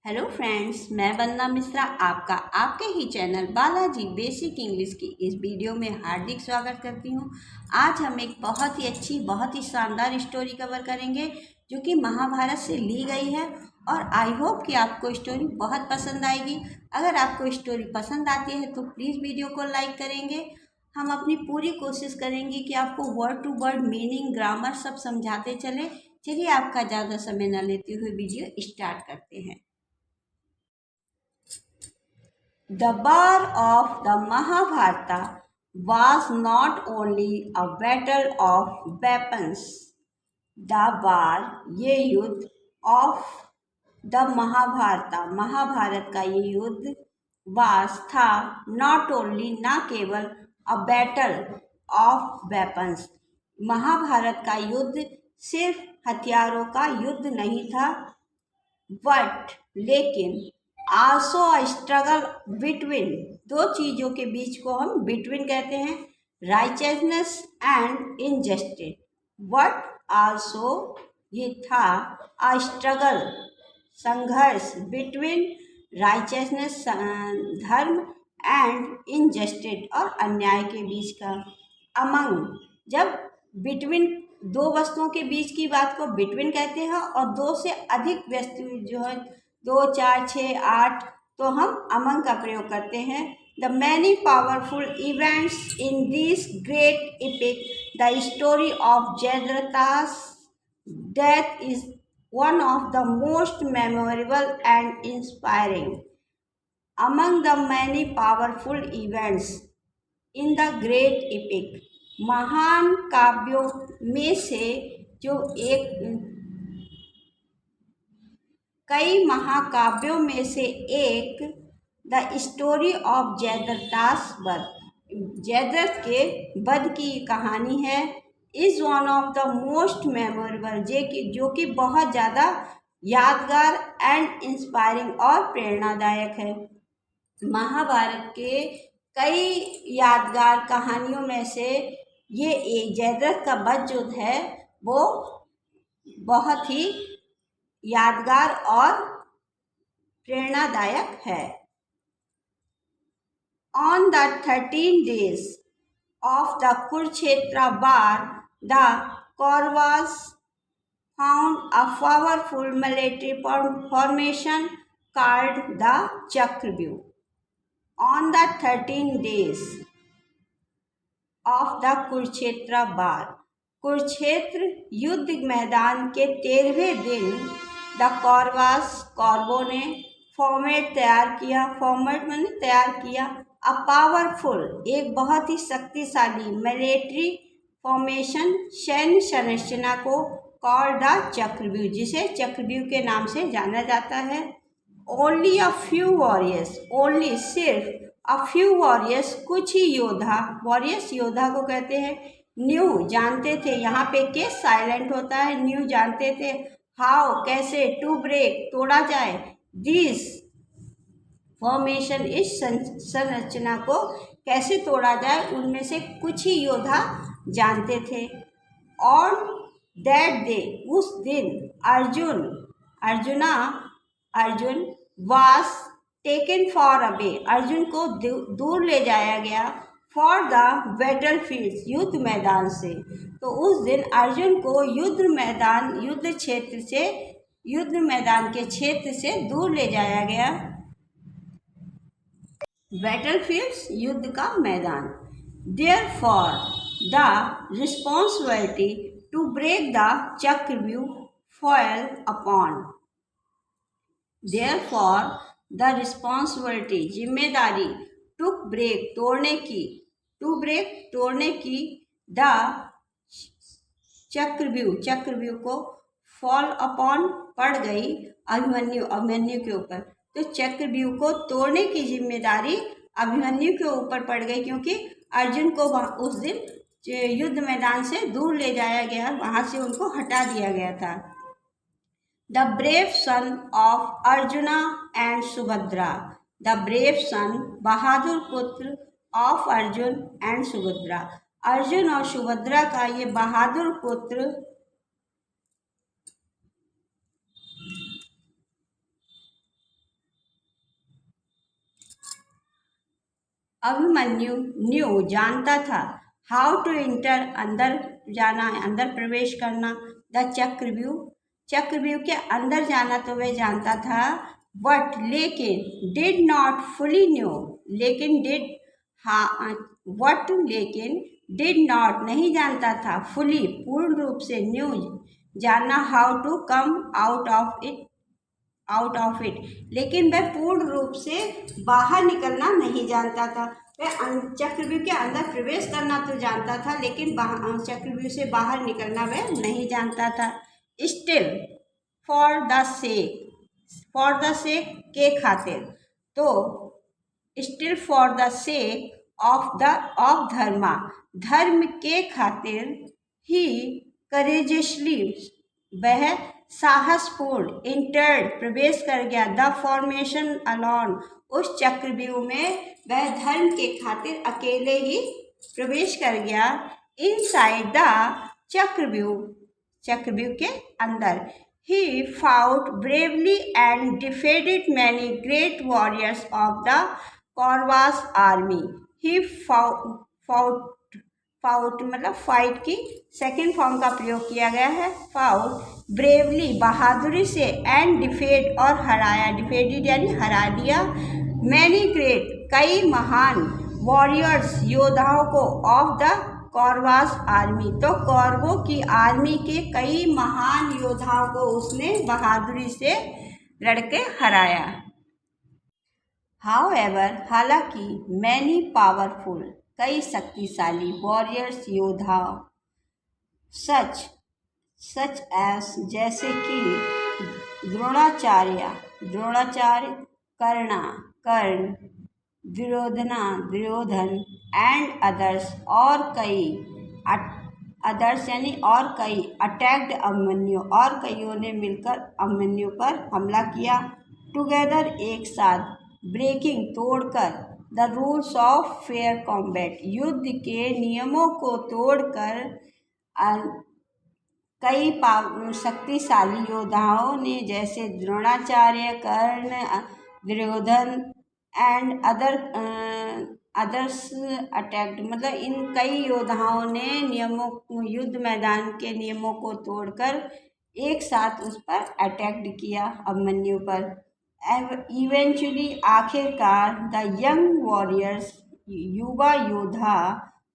Hello friends, मैं वंदना मिश्रा आपका आपके ही चैनल बालाजी बेसिक इंग्लिश की इस वीडियो में हार्दिक स्वागत करती हूँ। आज हम एक बहुत ही अच्छी, बहुत ही शानदार स्टोरी कवर करेंगे जो कि महाभारत से ली गई है और आई होप कि आपको स्टोरी बहुत पसंद आएगी। अगर आपको स्टोरी पसंद आती है तो प्लीज़ वीडियो को लाइक करेंगे। हम अपनी पूरी कोशिश करेंगे कि आपको word to word meaning, grammar सब समझाते चलें। चलिए आपका ज़्यादा समय न लेते हुए वीडियो स्टार्ट करते हैं। The war of the Mahabharata was not only a battle of weapons. The war, ये युद्ध of the महाभारत का ये युद्ध was था not only, ना केवल a battle of weapons. Mahabharat का युद्ध सिर्फ हथियारों का युद्ध नहीं था, बट लेकिन आल्सो स्ट्रगल बिटवीन, दो चीजों के बीच को हम बिटवीन कहते हैं, richness and injustice. But also ये था अ स्ट्रगल, संघर्ष, बिटवीन राइचसनेस धर्म एंड इनजस्टिस और अन्याय के बीच का। अमंग, जब बिटवीन दो वस्तुओं के बीच की बात को बिटवीन कहते हैं और दो से अधिक वस्तु जो है 2, 4, 6, 8 तो हम अमंग का प्रयोग करते हैं। The many powerful events in this great epic, the story of Jayadratha's death is one of the most memorable and inspiring. Among the many powerful events in the great epic, महान काव्यों में से जो एक, कई महाकाव्यों में से एक, द स्टोरी ऑफ जयद्रथ's वध, जयद्रथ के वध की कहानी है, is one of the most memorable, जो कि बहुत ज़्यादा यादगार एंड इंस्पायरिंग और प्रेरणादायक है। महाभारत के कई यादगार कहानियों में से ये एक जयद्रथ का वध जो है वो बहुत ही यादगार और प्रेरणादायक है। On the 13 days of the Kurukshetra war, the Kauravas found a powerful military formation called the chakravyuha. On the 13 days of the Kurukshetra war, Kurukshetra युद्ध मैदान के 13वें दिन, द कौरवास, कौरवों ने फॉर्मेट मैंने तैयार किया, अ पावरफुल, एक बहुत ही शक्तिशाली, मिलिट्री फॉर्मेशन, सैन्य संरचना को, कॉल्ड द चक्रव्यूह, जिसे चक्रव्यूह के नाम से जाना जाता है। Only a few warriors, only सिर्फ, अ फ्यू वॉरियर्स कुछ ही योद्धा, वॉरियर्स योद्धा को कहते हैं, न्यू जानते थे, यहाँ पे के साइलेंट होता है, न्यू जानते थे, हाउ कैसे, टू ब्रेक तोड़ा जाए, दिस फॉर्मेशन इस संरचना को कैसे तोड़ा जाए, उनमें से कुछ ही योद्धा जानते थे। ऑन दैट डे, उस दिन, Arjun was taken for away, Arjun को दूर ले जाया गया, फॉर द बैटल फील्ड, युद्ध मैदान से। तो उस दिन अर्जुन को युद्ध मैदान के क्षेत्र से दूर ले जाया गया। बैटल फील्ड, युद्ध का मैदान। Therefore the responsibility to break the chakravyuha fall upon, therefore the responsibility, जिम्मेदारी, टू ब्रेक तोड़ने की, द चक्रव्यूह को, फॉल अपॉन पड़ गई, अभिमन्यु के ऊपर। तो चक्रव्यूह को तोड़ने की जिम्मेदारी अभिमन्यु के ऊपर पड़ गई, क्योंकि अर्जुन को उस दिन युद्ध मैदान से दूर ले जाया गया, वहां से उनको हटा दिया गया था। The brave son of Arjuna and Subhadra, the brave son, बहादुर पुत्र, ऑफ अर्जुन एंड सुभद्रा, अर्जुन और सुभद्रा का ये बहादुर पुत्र अभिमन्यु न्यू जानता था, हाउ टू इंटर अंदर जाना, अंदर प्रवेश करना, द चक्रव्यूह चक्रव्यूह के अंदर जाना तो वह जानता था, बट लेकिन डिड नॉट फुली न्यू लेकिन डिड हाँ वट लेकिन डिड नॉट नहीं जानता था, फुली पूर्ण रूप से, न्यू जानना, how to come out of it लेकिन वह पूर्ण रूप से बाहर निकलना नहीं जानता था। वह चक्रव्यूह के अंदर प्रवेश करना तो जानता था, लेकिन चक्रव्यूह से बाहर निकलना वह नहीं जानता था। स्टिल फॉर द सेक के खातिर, तो still for the sake of dharma धर्म के खातिर, ही करेजियसली वह साहसपूर्ण, इंटर्ड प्रवेश कर गया, द फॉर्मेशन अलोन उस चक्रव्यूह में वह धर्म के खातिर अकेले ही प्रवेश कर गया, इनसाइड द चक्रव्यूह के अंदर। He fought bravely and defeated many great warriors of the Kauravas army. He fought मतलब फाइट की सेकेंड फॉर्म का प्रयोग किया गया है। फाउट ब्रेवली बहादुरी से, एंड डिफेट और हराया, डिफेटेड यानी हरा दिया, मैनी ग्रेट कई महान, वॉरियर्स योद्धाओं को, ऑफ द कौरवास आर्मी तो कौरवों की आर्मी के कई महान योद्धाओं को उसने बहादुरी से लड़के हराया। हाउएवर हालांकि, मैनी पावरफुल कई शक्तिशाली, वॉरियर्स योद्धा, सच एस जैसे कि द्रोणाचार्य, कर्ण, दुर्योधन एंड अदर्स और कई, अदर्स यानी और कई, अटैक्ड अभिमन्यु और कईयों ने मिलकर अभिमन्यु पर हमला किया, टुगेदर एक साथ, ब्रेकिंग तोड़कर, the rules of fair combat युद्ध के नियमों को तोड़कर, कई शक्तिशाली योद्धाओं ने जैसे द्रोणाचार्य, कर्ण, दुर्योधन एंड अदर्स अटैक्ड मतलब इन कई योद्धाओं ने युद्ध मैदान के नियमों को तोड़कर एक साथ उस पर अटैक्ड किया, अभिमन्यु पर। इवेंचुअली आखिरकार, द यंग वॉरियर्स युवा योद्धा,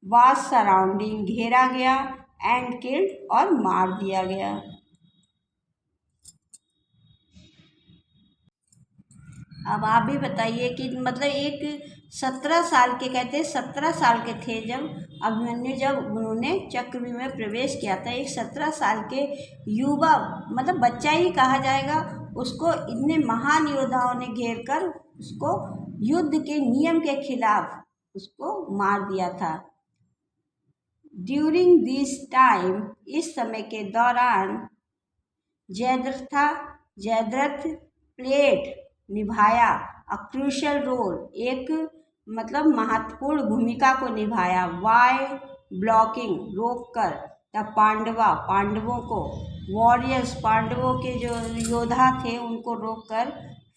वाज सराउंडिंग घेरा गया, एंड किल्ड और मार दिया गया। अब आप भी बताइए कि मतलब एक 17 साल के, कहते हैं 17 साल के थे जब अभिमन्यु, जब उन्होंने चक्रव्यूह में प्रवेश किया था, एक 17 साल के युवा मतलब बच्चा ही कहा जाएगा, उसको इतने महान योद्धाओं ने घेर कर उसको युद्ध के नियम के खिलाफ उसको मार दिया था। ड्यूरिंग दिस टाइम इस समय के दौरान, जयद्रथ प्लेड निभाया, अ क्रूशल रोल एक मतलब महत्वपूर्ण भूमिका को निभाया, वाई ब्लॉकिंग रोककर, द पांडवों को, वॉरियर्स पांडवों के जो योद्धा थे उनको रोककर,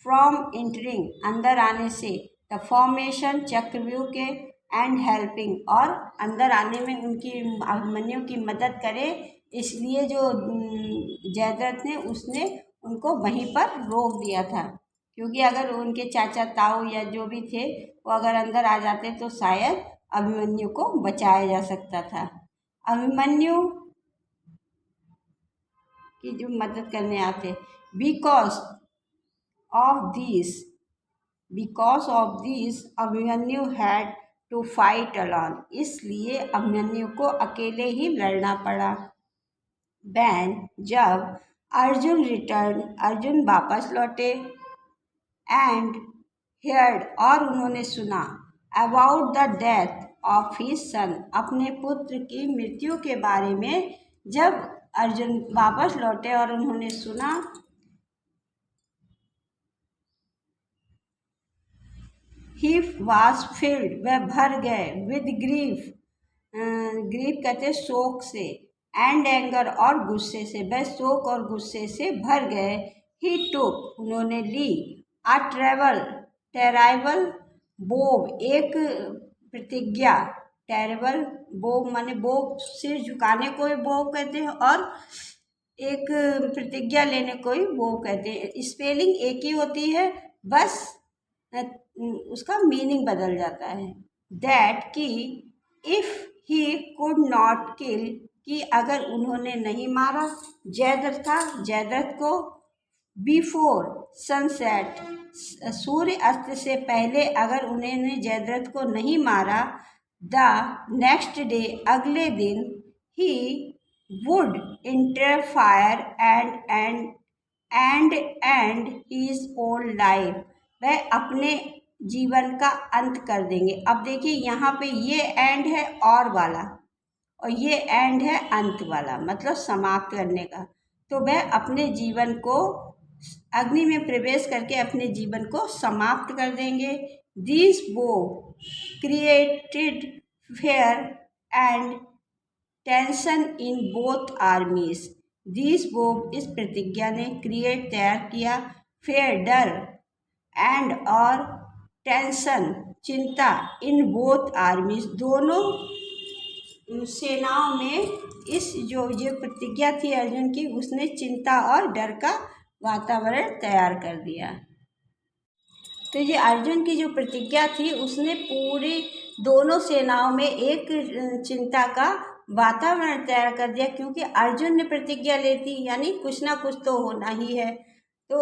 फ्रॉम एंटरिंग अंदर आने से, द फॉर्मेशन चक्रव्यूह के, एंड हेल्पिंग और अंदर आने में उनकी अभिमन्यु की मदद करे, इसलिए जो जयद्रथ ने उसने उनको वहीं पर रोक दिया था, क्योंकि अगर उनके चाचा ताऊ या जो भी थे वो अगर अंदर आ जाते तो शायद अभिमन्यु को बचाया जा सकता था। अभिमन्यु की जो मदद करने आते, because of this Abhimanyu had to fight alone इसलिए अभिमन्यु को अकेले ही लड़ना पड़ा। बैन जब अर्जुन वापस लौटे, एंड हेयर्ड और उन्होंने सुना, about the death of his son अपने पुत्र की मृत्यु के बारे में, जब अर्जुन वापस लौटे और उन्होंने सुना, ही वाज फिल्ड वह भर गए, विद ग्रीफ कहते शोक से, एंड एंगर और गुस्से से, वह शोक और गुस्से से भर गए। ही टुक उन्होंने ली, अ टेराइबल बोव एक प्रतिज्ञा, टेरेबल बोव माने बोव सिर झुकाने को ही बोव कहते हैं और एक प्रतिज्ञा लेने को ही बोव कहते हैं। स्पेलिंग एक ही होती है, बस उसका मीनिंग बदल जाता है। दैट कि if he could not kill, कि अगर उन्होंने नहीं मारा जयद्रथ को बिफोर सनसेट, सूर्य अस्त से पहले अगर उन्होंने जयद्रथ को नहीं मारा, द नेक्स्ट डे अगले दिन ही would interfere and his own life, वह अपने जीवन का अंत कर देंगे। अब देखिए यहाँ पे ये एंड है और वाला और ये एंड है अंत वाला, मतलब समाप्त करने का। तो वह अपने जीवन को अग्नि में प्रवेश करके अपने जीवन को समाप्त कर देंगे। दिस बो created fair and tension in both आर्मीज। This बो, इस प्रतिज्ञा ने क्रिएट तैयार किया, फेयर डर, एंड और टेंशन चिंता, इन बोथ आर्मीज दोनों सेनाओं में इस जो ये प्रतिज्ञा थी अर्जुन की, उसने चिंता और डर का वातावरण तैयार कर दिया। तो ये अर्जुन की जो प्रतिज्ञा थी उसने पूरी दोनों सेनाओं में एक चिंता का वातावरण तैयार कर दिया, क्योंकि अर्जुन ने प्रतिज्ञा ली थी यानी कुछ ना कुछ तो होना ही है। तो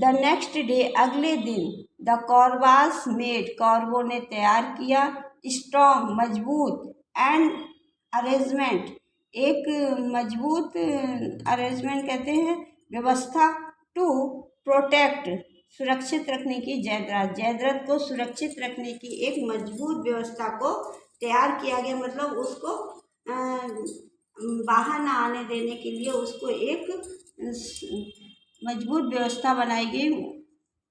द नेक्स्ट डे, अगले दिन, द कौरवास मेड, कौरवों ने तैयार किया, स्ट्रॉन्ग मजबूत, एंड अरेंजमेंट, एक मजबूत अरेंजमेंट कहते हैं व्यवस्था, टू प्रोटेक्ट, सुरक्षित रखने की, जयद्रथ को सुरक्षित रखने की एक मजबूत व्यवस्था को तैयार किया गया, मतलब उसको बाहर ना आने देने के लिए उसको एक मजबूत व्यवस्था बनाई गई।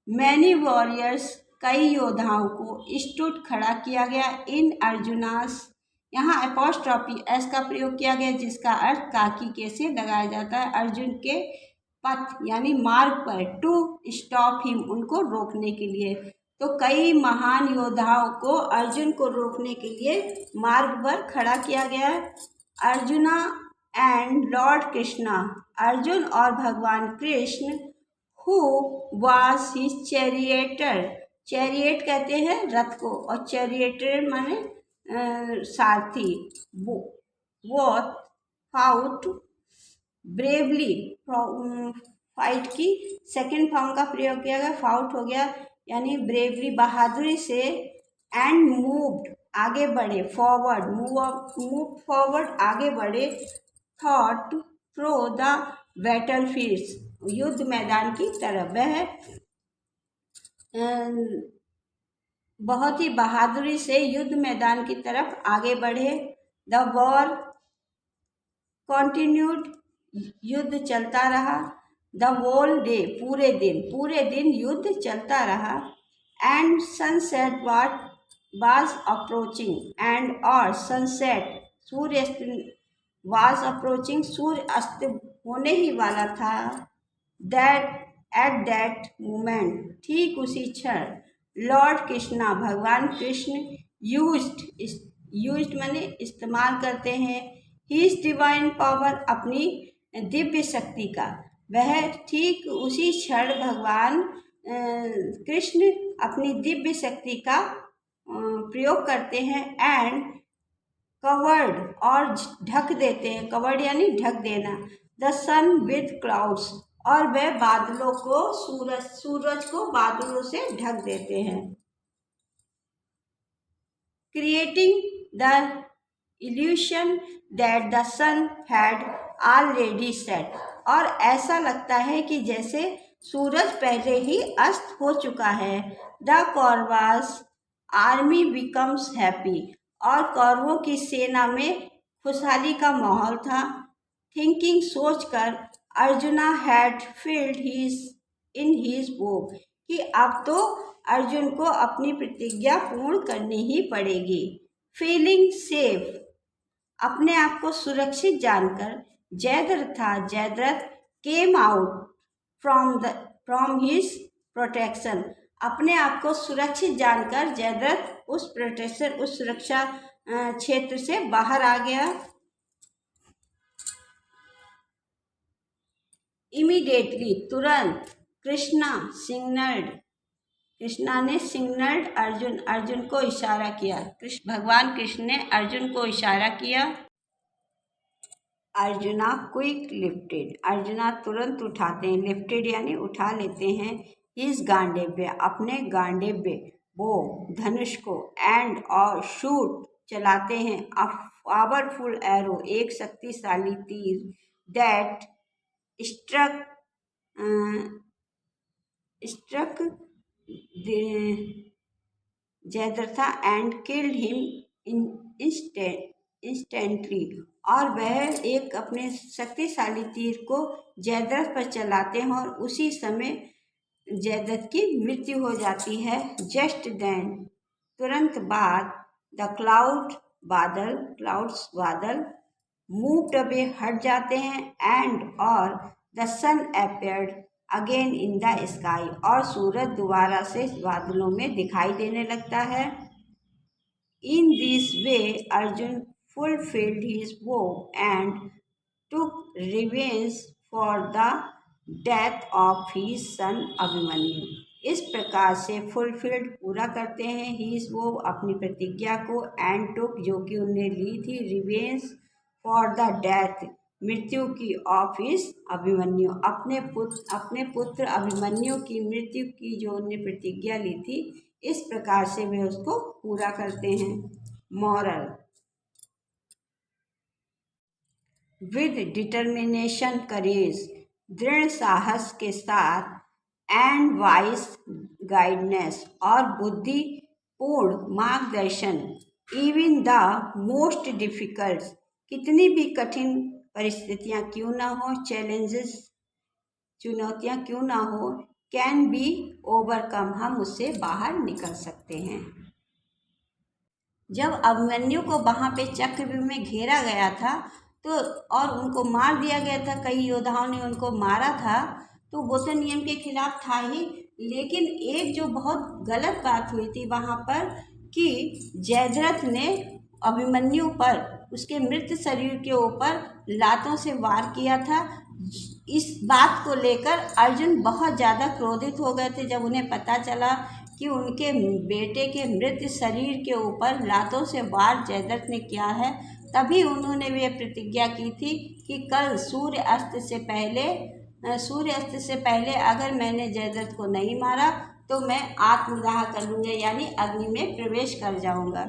मैनी वॉरियर्स, कई योद्धाओं को, स्टूड खड़ा किया गया, इन अर्जुनास, यहाँ एपोस्ट्रॉफी एस का प्रयोग किया गया जिसका अर्थ काकी के से लगाया जाता है, अर्जुन के पथ यानी मार्ग पर, टू स्टॉप हिम, उनको रोकने के लिए। तो कई महान योद्धाओं को अर्जुन को रोकने के लिए मार्ग पर खड़ा किया गया है। अर्जुना एंड लॉर्ड कृष्णा, अर्जुन और भगवान Krishna, who was his charioteer, चैरिएट कहते हैं रथ को और चैरिएटर माने सारथी, वो फाउट ब्रेवली, फाइट की सेकेंड फॉर्म का प्रयोग किया गया, फाउट हो गया यानी ब्रेवली बहादुरी से, एंड मूव्ड आगे बढ़े, फॉरवर्ड मूव फॉरवर्ड आगे बढ़े, thought through the battle fields, युद्ध मैदान की तरफ, वह बहुत ही बहादुरी से युद्ध मैदान की तरफ आगे बढ़े। द वॉर कॉन्टिन्यूड, युद्ध चलता रहा, द होल डे, पूरे दिन युद्ध चलता रहा, and sunset was approaching, and और सनसेट सूर्य वाज अप्रोचिंग, सूर्य अस्त होने ही वाला था, दैट एट दैट मोमेंट, ठीक उसी क्षण, लॉर्ड कृष्णा, भगवान कृष्ण, यूज्ड माने इस्तेमाल करते हैं, हीज डिवाइन पावर, अपनी दिव्य शक्ति का, वह ठीक उसी क्षण भगवान कृष्ण अपनी दिव्य शक्ति का प्रयोग करते हैं, एंड कवर्ड और ढक देते हैं, कवर्ड यानी ढक देना, द सन विद क्लाउड्स, और वह बादलों को सूरज को बादलों से ढक देते हैं, creating the illusion that the sun had already set, और ऐसा लगता है कि जैसे सूरज पहले ही अस्त हो चुका है। The Kauravas army becomes happy, और कौरवों की सेना में खुशहाली का माहौल था। थिंकिंग, सोचकर, Arjuna had field in his bow, कि अब तो अर्जुन को अपनी प्रतिज्ञा पूर्ण करनी ही पड़ेगी। फीलिंग सेफ, अपने आप को सुरक्षित जानकर, Jayadratha came out from his protection, अपने आप को सुरक्षित जानकर जयद्रथ उस सुरक्षा क्षेत्र से बाहर आ गया। इमीडिएटली, तुरंत, कृष्णा ने सिग्नल्ड अर्जुन को इशारा किया। भगवान कृष्ण ने अर्जुन को इशारा किया। अर्जुना क्विक लिफ्टेड, अर्जुना तुरंत उठाते हैं, लिफ्टेड यानी उठा लेते हैं, हिज गांडीव्य, अपने गांडीव्य, वो धनुष को, एंड और शूट, चलाते हैं, अ पावरफुल एरो, एक शक्तिशाली तीर, that struck Jayadratha and killed him instantly, और वह एक अपने शक्तिशाली तीर को जयद्रथ पर चलाते हैं और उसी समय जयद्रथ की मृत्यु हो जाती है। जस्ट देन, तुरंत बाद, द क्लाउड्स बादल मूव्ड अवे, हट जाते हैं, एंड और the sun appeared again in the sky, और सूरज दोबारा से बादलों में दिखाई देने लगता है। In this way Arjun fulfilled his vow and took revenge for the death of his son Abhimanyu. इस प्रकार से फुलफिल्ड, पूरा करते हैं, his vow, अपनी प्रतिज्ञा को, and took, जो कि उन्हें ली थी, revenge for the death, मृत्यु की, of his अभिमन्यु, अपने पुत्र अभिमन्यु की मृत्यु की जो उन्हें प्रतिज्ञा ली थी, इस प्रकार से वे उसको पूरा करते हैं। मॉरल, विद डिटर्मिनेशन, करेज, दृढ़ साहस के साथ, एंड वाइस गाइडनेस, और बुद्धिपूर्ण मार्गदर्शन, इवन द मोस्ट डिफिकल्ट, कितनी भी कठिन परिस्थितियां क्यों ना हो, चैलेंजेस, चुनौतियां क्यों ना हो, कैन बी ओवरकम, हम उससे बाहर निकल सकते हैं। जब अभिमन्यु को वहाँ पे चक्रव्यूह में घेरा गया था तो और उनको मार दिया गया था, कई योद्धाओं ने उनको मारा था, तो वो तो नियम के खिलाफ था ही, लेकिन एक जो बहुत गलत बात हुई थी वहाँ पर कि जयद्रथ ने अभिमन्यु पर, उसके मृत शरीर के ऊपर लातों से वार किया था। इस बात को लेकर अर्जुन बहुत ज़्यादा क्रोधित हो गए थे जब उन्हें पता चला कि उनके बेटे के मृत शरीर के ऊपर लातों से वार जयद्रथ ने किया है। तभी उन्होंने भी प्रतिज्ञा की थी कि कल सूर्य अस्त से पहले अगर मैंने जयद्रथ को नहीं मारा तो मैं आत्मदाह कर लूँगा, यानी अग्नि में प्रवेश कर जाऊँगा।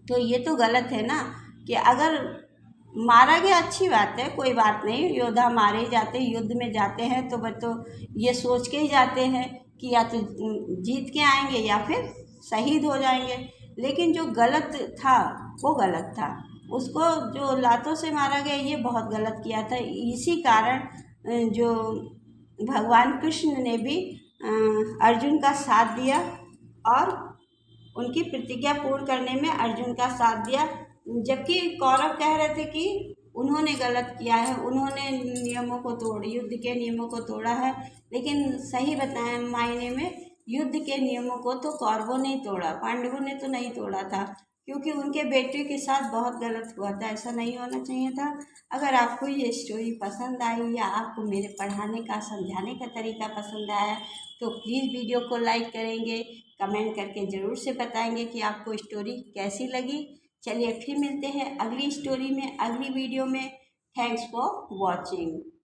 तो ये तो गलत है ना, कि अगर मारा गया अच्छी बात है, कोई बात नहीं, योद्धा मारे जाते, युद्ध में जाते हैं तो वह तो ये सोच के ही जाते हैं कि या तो जीत के आएंगे या फिर शहीद हो जाएंगे, लेकिन जो गलत था वो गलत था, उसको जो लातों से मारा गया ये बहुत गलत किया था। इसी कारण जो भगवान कृष्ण ने भी अर्जुन का साथ दिया और उनकी प्रतिज्ञा पूर्ण करने में अर्जुन का साथ दिया, जबकि कौरव कह रहे थे कि उन्होंने गलत किया है, उन्होंने नियमों को युद्ध के नियमों को तोड़ा है, लेकिन सही बताएं मायने में युद्ध के नियमों को तो कौरवों ने तोड़ा, पांडवों ने तो नहीं तोड़ा था, क्योंकि उनके बेटे के साथ बहुत गलत हुआ था, ऐसा नहीं होना चाहिए था। अगर आपको ये स्टोरी पसंद आई या आपको मेरे पढ़ाने का, समझाने का तरीका पसंद आया तो प्लीज़ वीडियो को लाइक करेंगे, कमेंट करके ज़रूर से बताएंगे कि आपको स्टोरी कैसी लगी। चलिए फिर मिलते हैं अगली स्टोरी में, अगली वीडियो में। Thanks for watching.